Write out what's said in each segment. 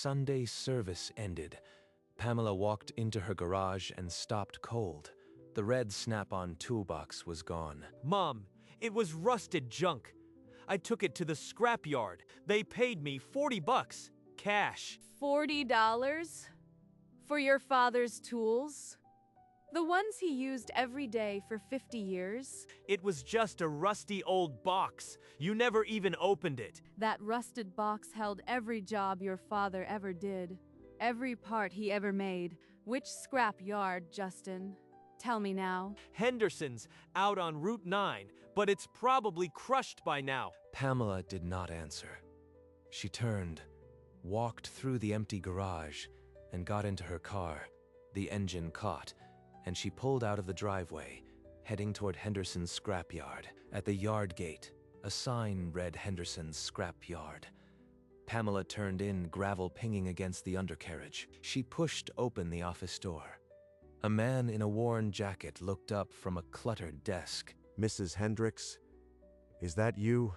Sunday service ended, Pamela walked into her garage and stopped cold. The red snap-on toolbox was gone. Mom, it was rusted junk. I took it to the scrapyard. They paid me $40, cash. $40? For your father's tools? The ones he used every day for 50 years? It was just a rusty old box. You never even opened it. That rusted box held every job your father ever did. Every part he ever made. Which scrap yard, Justin? Tell me now. Henderson's, out on Route 9, but it's probably crushed by now. Pamela did not answer. She turned, walked through the empty garage, and got into her car. The engine caught, and she pulled out of the driveway, heading toward Henderson's scrapyard. At the yard gate, a sign read Henderson's Scrapyard. Pamela turned in, gravel pinging against the undercarriage. She pushed open the office door. A man in a worn jacket looked up from a cluttered desk. Mrs. Hendricks, is that you,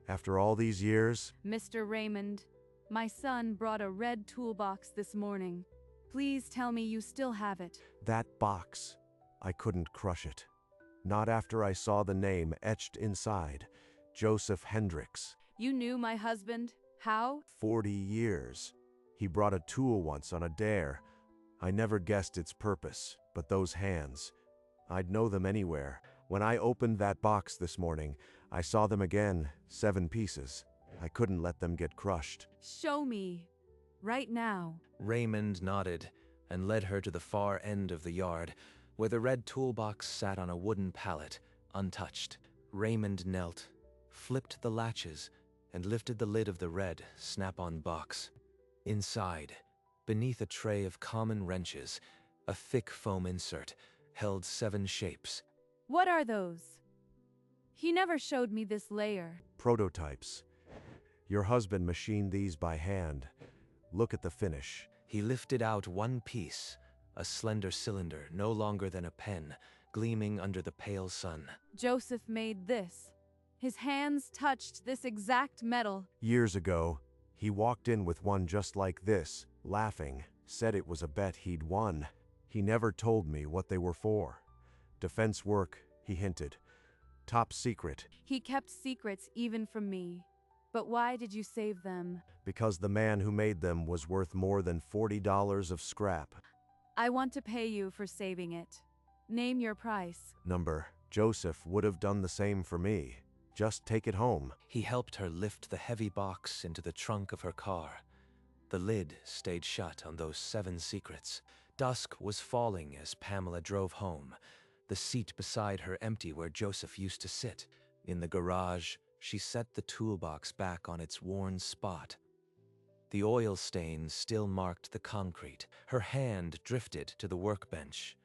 after all these years? Mr. Raymond, my son brought a red toolbox this morning. Please tell me you still have it. That box. I couldn't crush it. Not after I saw the name etched inside. Joseph Hendricks. You knew my husband? How? 40 years. He brought a tool once on a dare. I never guessed its purpose, but those hands. I'd know them anywhere. When I opened that box this morning, I saw them again, 7 pieces. I couldn't let them get crushed. Show me. Right now. Raymond nodded and led her to the far end of the yard, where the red toolbox sat on a wooden pallet, untouched. Raymond knelt, flipped the latches, and lifted the lid of the red snap-on box. Inside, beneath a tray of common wrenches, a thick foam insert held 7 shapes. What are those? He never showed me this layer. Prototypes. Your husband machined these by hand. Look at the finish. He lifted out one piece, a slender cylinder no longer than a pen, gleaming under the pale sun. Joseph made this. His hands touched this exact metal. Years ago, he walked in with one just like this, laughing, said it was a bet he'd won. He never told me what they were for. Defense work, he hinted. Top secret. He kept secrets even from me. But why did you save them? Because the man who made them was worth more than $40 of scrap. I want to pay you for saving it. Name your price. Number. Joseph would have done the same for me. Just take it home. He helped her lift the heavy box into the trunk of her car. The lid stayed shut on those 7 secrets. Dusk was falling as Pamela drove home, the seat beside her empty where Joseph used to sit. In the garage, she set the toolbox back on its worn spot. The oil stains still marked the concrete. Her hand drifted to the workbench,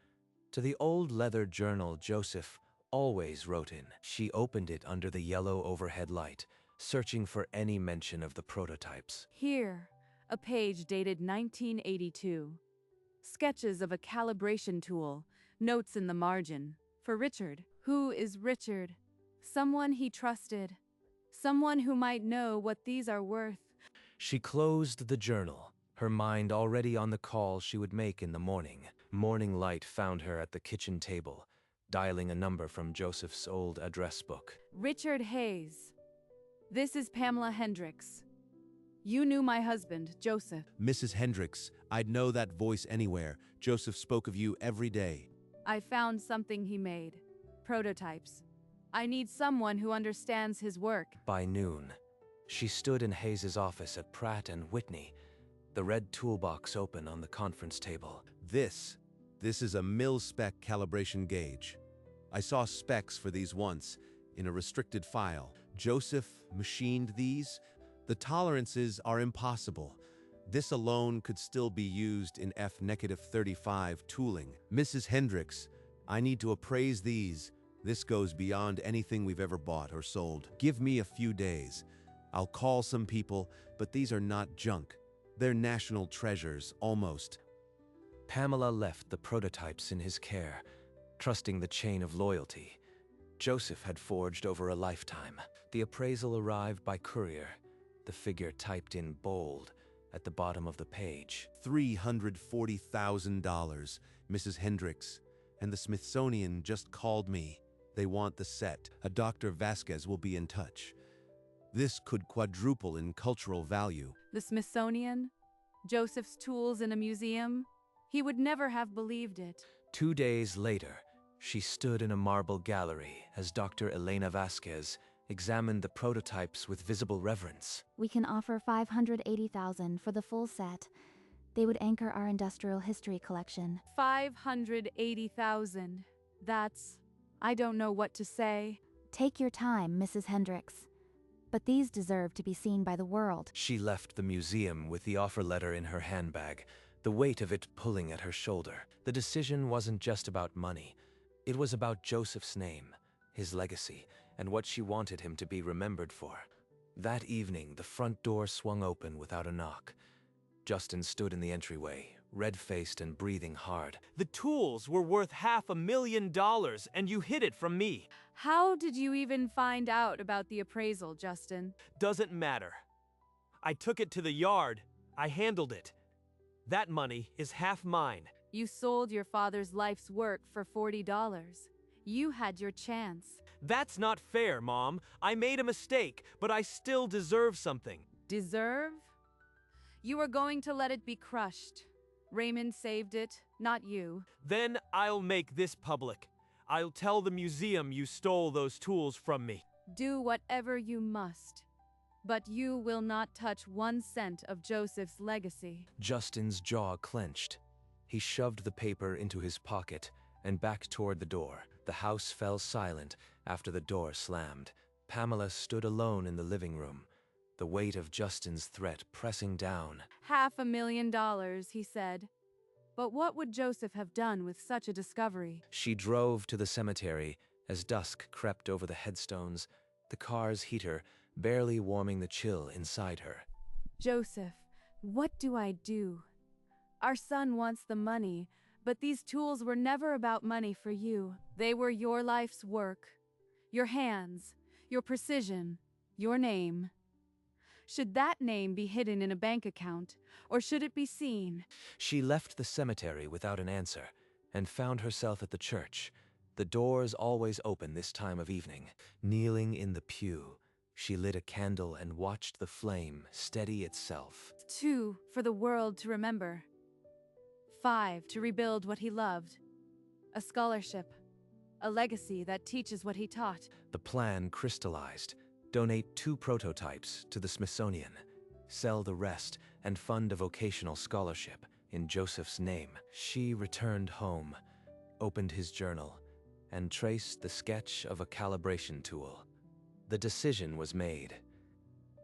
to the old leather journal Joseph always wrote in. She opened it under the yellow overhead light, searching for any mention of the prototypes. Here, a page dated 1982. Sketches of a calibration tool, notes in the margin. For Richard. Who is Richard? Someone he trusted. Someone who might know what these are worth. She closed the journal, her mind already on the call she would make in the morning. Morning light found her at the kitchen table, dialing a number from Joseph's old address book. Richard Hayes. This is Pamela Hendricks. You knew my husband, Joseph. Mrs. Hendricks, I'd know that voice anywhere. Joseph spoke of you every day. I found something he made. Prototypes. I need someone who understands his work. By noon, she stood in Hayes's office at Pratt & Whitney, the red toolbox open on the conference table. This is a mil-spec calibration gauge. I saw specs for these once, in a restricted file. Joseph machined these. The tolerances are impossible. This alone could still be used in F-35 tooling. Mrs. Hendricks, I need to appraise these. This goes beyond anything we've ever bought or sold. Give me a few days. I'll call some people, but these are not junk. They're national treasures, almost. Pamela left the prototypes in his care, trusting the chain of loyalty Joseph had forged over a lifetime. The appraisal arrived by courier, the figure typed in bold, at the bottom of the page. $340,000, Mrs. Hendricks. And the Smithsonian just called me. They want the set. A Dr. Vasquez will be in touch. This could quadruple in cultural value. The Smithsonian? Joseph's tools in a museum? He would never have believed it. 2 days later, she stood in a marble gallery as Dr. Elena Vasquez examined the prototypes with visible reverence. We can offer $580,000 for the full set. They would anchor our industrial history collection. 580,000. I don't know what to say. Take your time, Mrs. Hendricks. But these deserve to be seen by the world. She left the museum with the offer letter in her handbag, the weight of it pulling at her shoulder. The decision wasn't just about money. It was about Joseph's name, his legacy, and what she wanted him to be remembered for. That evening, the front door swung open without a knock. Justin stood in the entryway, red-faced and breathing hard. The tools were worth $500,000 and you hid it from me. How did you even find out about the appraisal, Justin? Doesn't matter. I took it to the yard. I handled it. That money is half mine. You sold your father's life's work for $40. You had your chance. That's not fair, Mom. I made a mistake, but I still deserve something. Deserve? You are going to let it be crushed. Raymond saved it, not you. Then I'll make this public. I'll tell the museum you stole those tools from me. Do whatever you must. But you will not touch 1 cent of Joseph's legacy. Justin's jaw clenched. He shoved the paper into his pocket and back toward the door. The house fell silent after the door slammed. Pamela stood alone in the living room, the weight of Justin's threat pressing down. $500,000, he said. But what would Joseph have done with such a discovery? She drove to the cemetery as dusk crept over the headstones, the car's heater barely warming the chill inside her. Joseph, what do I do? Our son wants the money, but these tools were never about money for you. They were your life's work. Your hands, your precision, your name. Should that name be hidden in a bank account, or should it be seen? She left the cemetery without an answer and found herself at the church, the doors always open this time of evening. Kneeling in the pew, she lit a candle and watched the flame steady itself. 2, for the world to remember. 5, to rebuild what he loved. A scholarship. A legacy that teaches what he taught. The plan crystallized. Donate 2 prototypes to the Smithsonian. Sell the rest and fund a vocational scholarship in Joseph's name. She returned home, opened his journal, and traced the sketch of a calibration tool. The decision was made.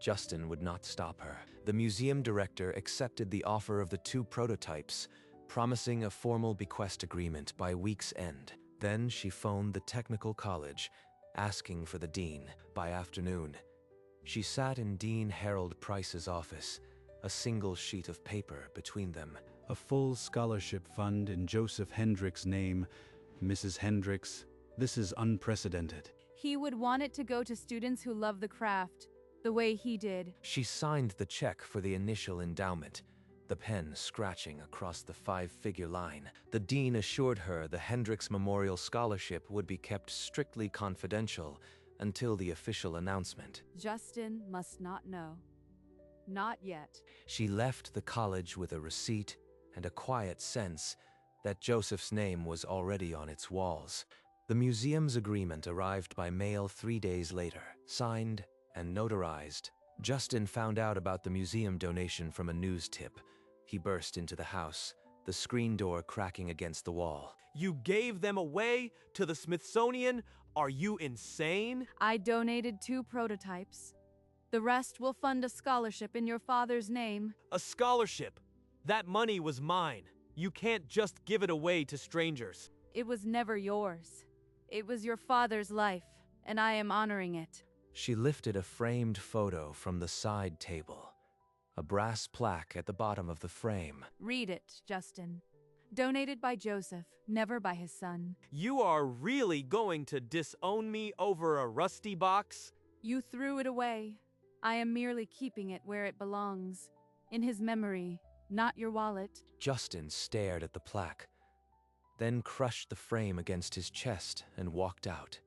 Justin would not stop her. The museum director accepted the offer of the 2 prototypes, promising a formal bequest agreement by week's end. Then she phoned the technical college, asking for the dean. By afternoon, she sat in Dean Harold Price's office, a single sheet of paper between them. A full scholarship fund in Joseph Hendricks' name. Mrs. Hendricks, this is unprecedented. He would want it to go to students who love the craft, the way he did. She signed the check for the initial endowment, the pen scratching across the 5-figure line. The dean assured her the Hendricks Memorial Scholarship would be kept strictly confidential until the official announcement. Justin must not know. Not yet. She left the college with a receipt and a quiet sense that Joseph's name was already on its walls. The museum's agreement arrived by mail 3 days later, signed and notarized. Justin found out about the museum donation from a news tip. He burst into the house, the screen door cracking against the wall. You gave them away to the Smithsonian? Are you insane? I donated 2 prototypes. The rest will fund a scholarship in your father's name. A scholarship. That money was mine. You can't just give it away to strangers. It was never yours. It was your father's life, and I am honoring it. She lifted a framed photo from the side table, a brass plaque at the bottom of the frame. Read it, Justin. Donated by Joseph, never by his son. You are really going to disown me over a rusty box? You threw it away. I am merely keeping it where it belongs. In his memory, not your wallet. Justin stared at the plaque, then crushed the frame against his chest and walked out.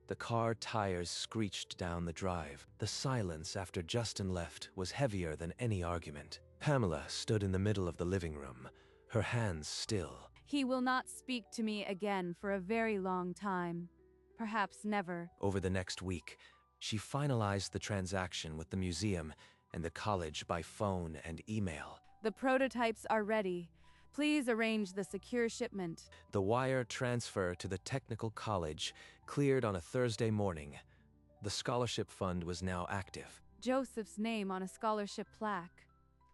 The car tires screeched down the drive. The silence after Justin left was heavier than any argument. Pamela stood in the middle of the living room, her hands still. He will not speak to me again for a very long time. Perhaps never. Over the next week, she finalized the transaction with the museum and the college by phone and email. The prototypes are ready. Please arrange the secure shipment. The wire transfer to the technical college cleared on a Thursday morning. The scholarship fund was now active. Joseph's name on a scholarship plaque.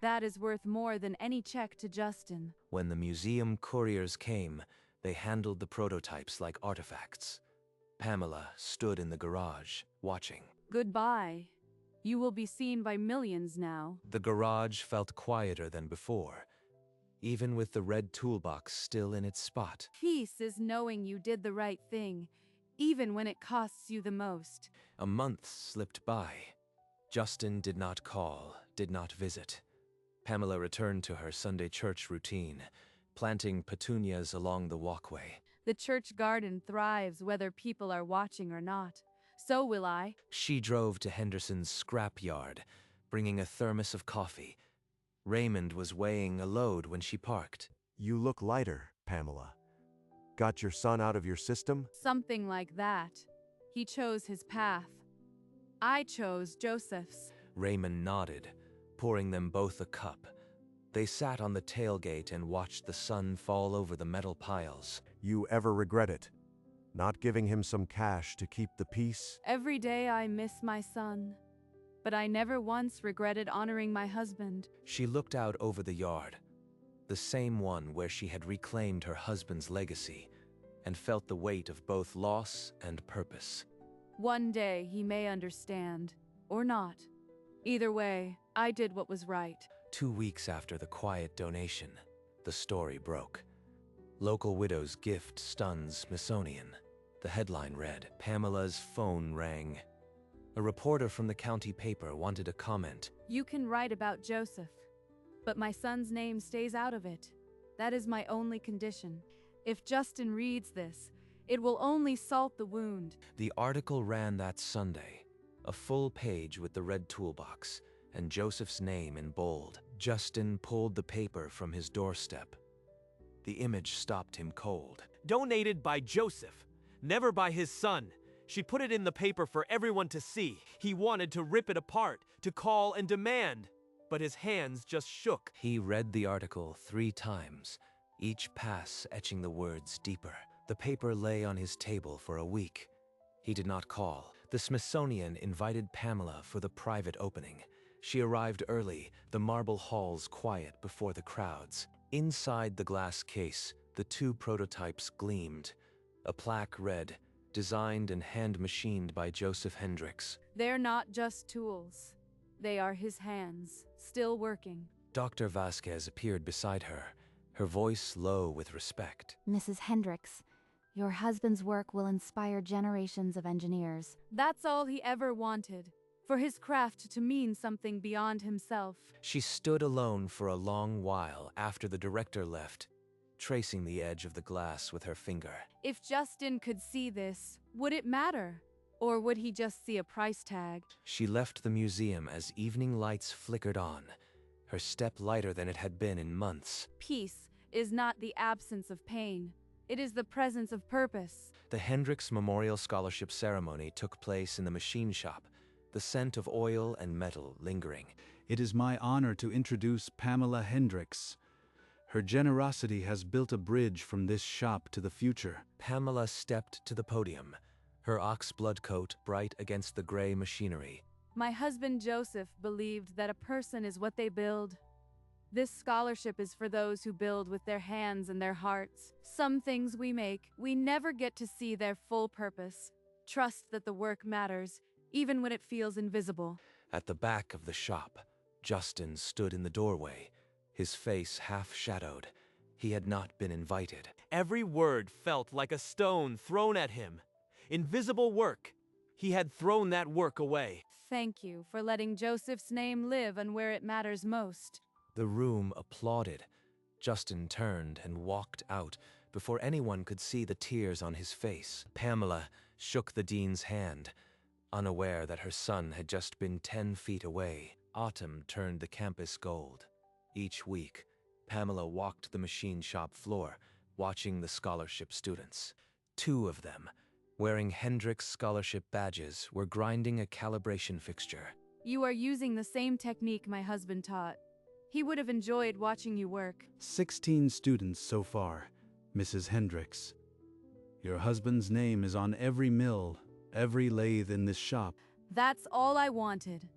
That is worth more than any check to Justin. When the museum couriers came, they handled the prototypes like artifacts. Pamela stood in the garage, watching. Goodbye. You will be seen by millions now. The garage felt quieter than before, even with the red toolbox still in its spot. Peace is knowing you did the right thing, even when it costs you the most. A month slipped by. Justin did not call, did not visit. Pamela returned to her Sunday church routine, planting petunias along the walkway. The church garden thrives whether people are watching or not. So will I. She drove to Henderson's scrap yard, bringing a thermos of coffee. Raymond was weighing a load when she parked. You look lighter, Pamela. Got your son out of your system? Something like that. He chose his path. I chose Joseph's. Raymond nodded, pouring them both a cup. They sat on the tailgate and watched the sun fall over the metal piles. You ever regret it? Not giving him some cash to keep the peace? Every day I miss my son, but I never once regretted honoring my husband. She looked out over the yard, the same one where she had reclaimed her husband's legacy, and felt the weight of both loss and purpose. One day he may understand, or not. Either way, I did what was right. 2 weeks after the quiet donation, the story broke. Local widow's gift stuns Smithsonian. The headline read, Pamela's phone rang. A reporter from the county paper wanted a comment. You can write about Joseph, but my son's name stays out of it. That is my only condition. If Justin reads this, it will only salt the wound. The article ran that Sunday, a full page with the red toolbox and Joseph's name in bold. Justin pulled the paper from his doorstep. The image stopped him cold. Donated by Joseph, never by his son. She put it in the paper for everyone to see. He wanted to rip it apart, to call and demand, but his hands just shook. He read the article 3 times, each pass etching the words deeper. The paper lay on his table for a week. He did not call. The Smithsonian invited Pamela for the private opening. She arrived early, the marble halls quiet before the crowds. Inside the glass case, the 2 prototypes gleamed. A plaque read, designed and hand-machined by Joseph Hendricks. They're not just tools. They are his hands, still working. Dr. Vasquez appeared beside her, her voice low with respect. Mrs. Hendricks, your husband's work will inspire generations of engineers. That's all he ever wanted, for his craft to mean something beyond himself. She stood alone for a long while after the director left, tracing the edge of the glass with her finger. If Justin could see this, would it matter? Or would he just see a price tag? She left the museum as evening lights flickered on, her step lighter than it had been in months. Peace is not the absence of pain. It is the presence of purpose. The Hendricks Memorial Scholarship Ceremony took place in the machine shop, the scent of oil and metal lingering. It is my honor to introduce Pamela Hendricks. Her generosity has built a bridge from this shop to the future. Pamela stepped to the podium, her ox-blood coat bright against the gray machinery. My husband Joseph believed that a person is what they build. This scholarship is for those who build with their hands and their hearts. Some things we make, we never get to see their full purpose. Trust that the work matters, even when it feels invisible. At the back of the shop, Justin stood in the doorway, his face half-shadowed. He had not been invited. Every word felt like a stone thrown at him. Invisible work. he had thrown that work away. Thank you for letting Joseph's name live and where it matters most. The room applauded. Justin turned and walked out before anyone could see the tears on his face. Pamela shook the dean's hand, unaware that her son had just been 10 feet away. Autumn turned the campus gold. Each week, Pamela walked the machine shop floor, watching the scholarship students. 2 of them, wearing Hendrix scholarship badges, were grinding a calibration fixture. You are using the same technique my husband taught. He would have enjoyed watching you work. 16 students so far, Mrs. Hendricks. Your husband's name is on every mill, every lathe in this shop. That's all I wanted.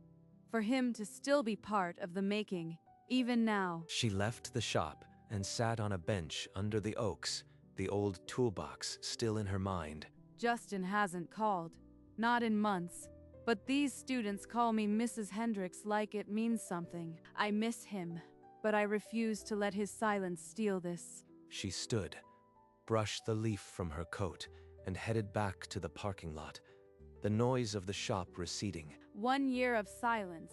For him to still be part of the making, even now. She left the shop and sat on a bench under the oaks, the old toolbox still in her mind. Justin hasn't called. Not in months. But these students call me Mrs. Hendricks like it means something. I miss him, but I refuse to let his silence steal this. She stood, brushed the leaf from her coat, and headed back to the parking lot, the noise of the shop receding. 1 year of silence.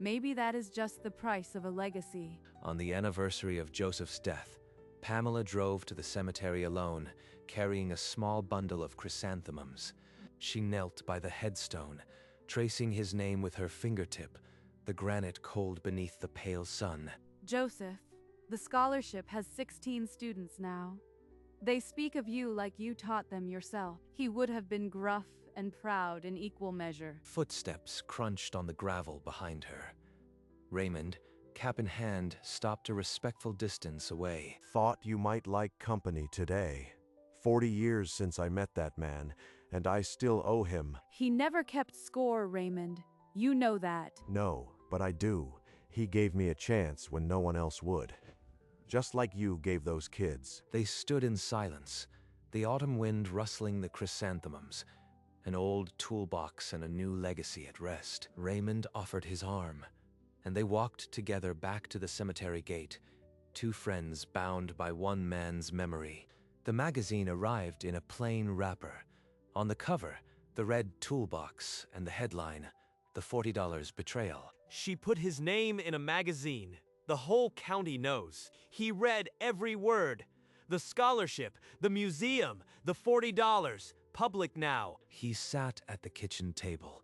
Maybe that is just the price of a legacy. On the anniversary of Joseph's death, Pamela drove to the cemetery alone, carrying a small bundle of chrysanthemums. She knelt by the headstone, tracing his name with her fingertip, the granite cold beneath the pale sun. Joseph, the scholarship has 16 students now. They speak of you like you taught them yourself. He would have been gruff and proud in equal measure. Footsteps crunched on the gravel behind her. Raymond, cap in hand, stopped a respectful distance away. Thought you might like company today. 40 years since I met that man, and I still owe him. He never kept score, Raymond. You know that. No, but I do. He gave me a chance when no one else would. Just like you gave those kids. They stood in silence, the autumn wind rustling the chrysanthemums, an old toolbox and a new legacy at rest. Raymond offered his arm, and they walked together back to the cemetery gate, 2 friends bound by one man's memory. The magazine arrived in a plain wrapper. On the cover, the red toolbox and the headline, the $40 betrayal. She put his name in a magazine. The whole county knows. He read every word. The scholarship, the museum, the $40, public now. He sat at the kitchen table,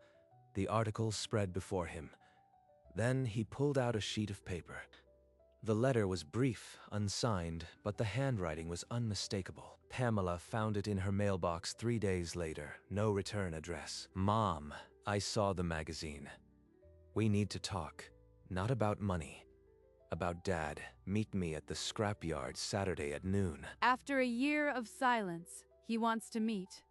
the article spread before him. Then he pulled out a sheet of paper. The letter was brief, unsigned, but the handwriting was unmistakable. Pamela found it in her mailbox 3 days later, no return address. Mom, I saw the magazine. We need to talk, not about money. About Dad. Meet me at the scrapyard Saturday at noon. After a year of silence, he wants to meet.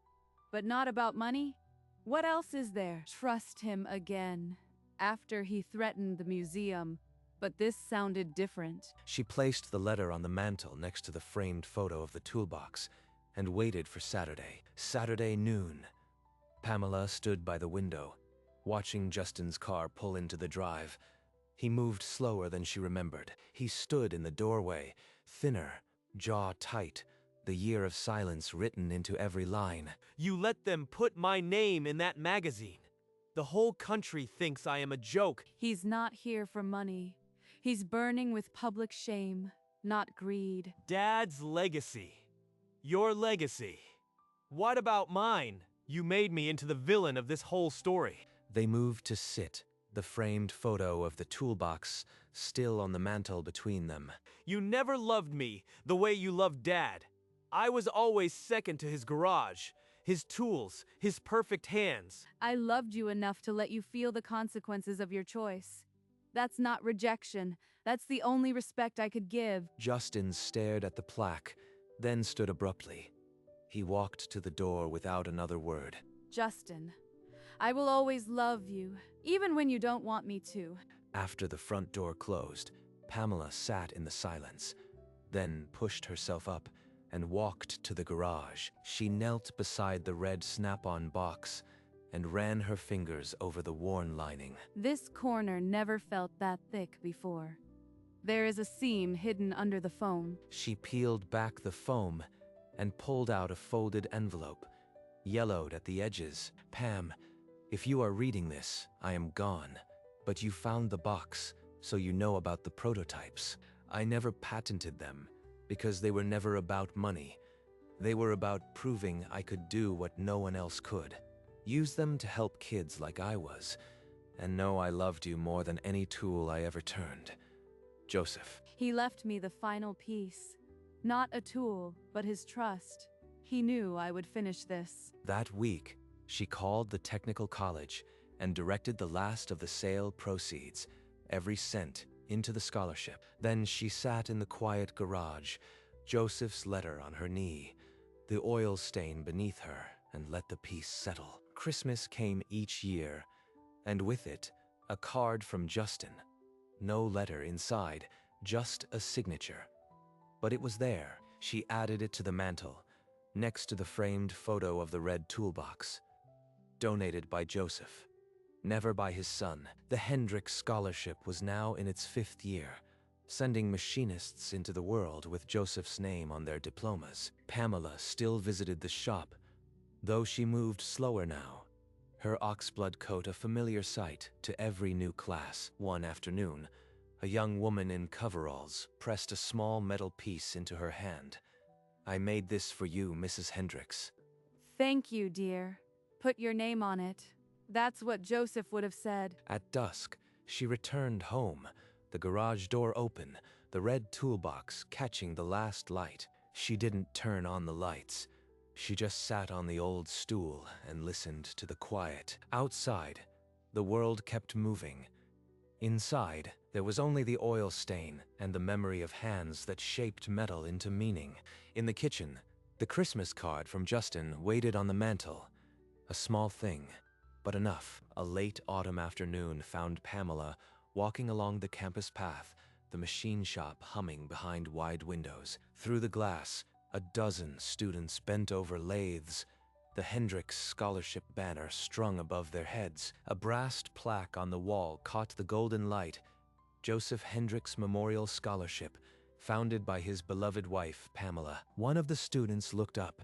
But not about money? What else is there? Trust him again. After he threatened the museum, but this sounded different. She placed the letter on the mantel next to the framed photo of the toolbox and waited for Saturday. Saturday noon. Pamela stood by the window, watching Justin's car pull into the drive. He moved slower than she remembered. He stood in the doorway, thinner, jaw tight, the year of silence written into every line. You let them put my name in that magazine. The whole country thinks I am a joke. He's not here for money. He's burning with public shame, not greed. Dad's legacy. Your legacy. What about mine? You made me into the villain of this whole story. They moved to sit, the framed photo of the toolbox still on the mantel between them. You never loved me the way you loved Dad. I was always second to his garage, his tools, his perfect hands. I loved you enough to let you feel the consequences of your choice. That's not rejection. That's the only respect I could give. Justin stared at the plaque, then stood abruptly. He walked to the door without another word. Justin, I will always love you, even when you don't want me to. After the front door closed, Pamela sat in the silence, then pushed herself up and walked to the garage. She knelt beside the red snap-on box and ran her fingers over the worn lining. This corner never felt that thick before. There is a seam hidden under the foam. She peeled back the foam and pulled out a folded envelope, yellowed at the edges. Pam, If you are reading this, I am gone. But you found the box, so you know about the prototypes. I never patented them, because they were never about money. They were about proving I could do what no one else could. Use them to help kids like I was, and know I loved you more than any tool I ever turned. Joseph. He left me the final piece. Not a tool, but his trust. He knew I would finish this. That week, she called the technical college and directed the last of the sale proceeds, every cent, into the scholarship. Then she sat in the quiet garage, Joseph's letter on her knee, the oil stain beneath her, and let the piece settle. Christmas came each year, and with it, a card from Justin. No letter inside, just a signature. But it was there. She added it to the mantle, next to the framed photo of the red toolbox. Donated by Joseph, never by his son. The Hendricks Scholarship was now in its 5th year, sending machinists into the world with Joseph's name on their diplomas. Pamela still visited the shop, though she moved slower now, her oxblood coat a familiar sight to every new class. One afternoon, a young woman in coveralls pressed a small metal piece into her hand. I made this for you, Mrs. Hendricks. Thank you, dear. Put your name on it. That's what Joseph would have said. At dusk, she returned home, the garage door open, the red toolbox catching the last light. She didn't turn on the lights. She just sat on the old stool and listened to the quiet. Outside, the world kept moving. Inside, there was only the oil stain and the memory of hands that shaped metal into meaning. In the kitchen, the Christmas card from Justin waited on the mantel. A small thing, but enough. A late autumn afternoon found Pamela walking along the campus path, the machine shop humming behind wide windows. Through the glass, a dozen students bent over lathes, the Hendricks Scholarship banner strung above their heads. A brass plaque on the wall caught the golden light. Joseph Hendricks Memorial Scholarship, founded by his beloved wife, Pamela. One of the students looked up,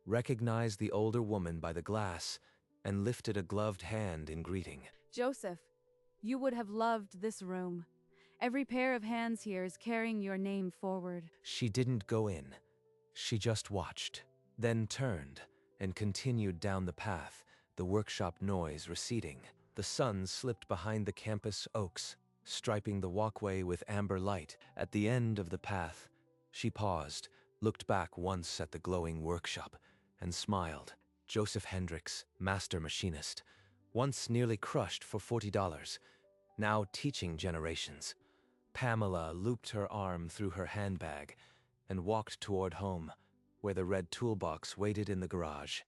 recognized the older woman by the glass, and lifted a gloved hand in greeting. Joseph, you would have loved this room. Every pair of hands here is carrying your name forward. She didn't go in. She just watched, then turned and continued down the path, the workshop noise receding. The sun slipped behind the campus oaks, striping the walkway with amber light. At the end of the path, she paused, looked back once at the glowing workshop, and smiled. Joseph Hendricks, master machinist, once nearly crushed for $40, now teaching generations. Pamela looped her arm through her handbag and walked toward home, where the red toolbox waited in the garage.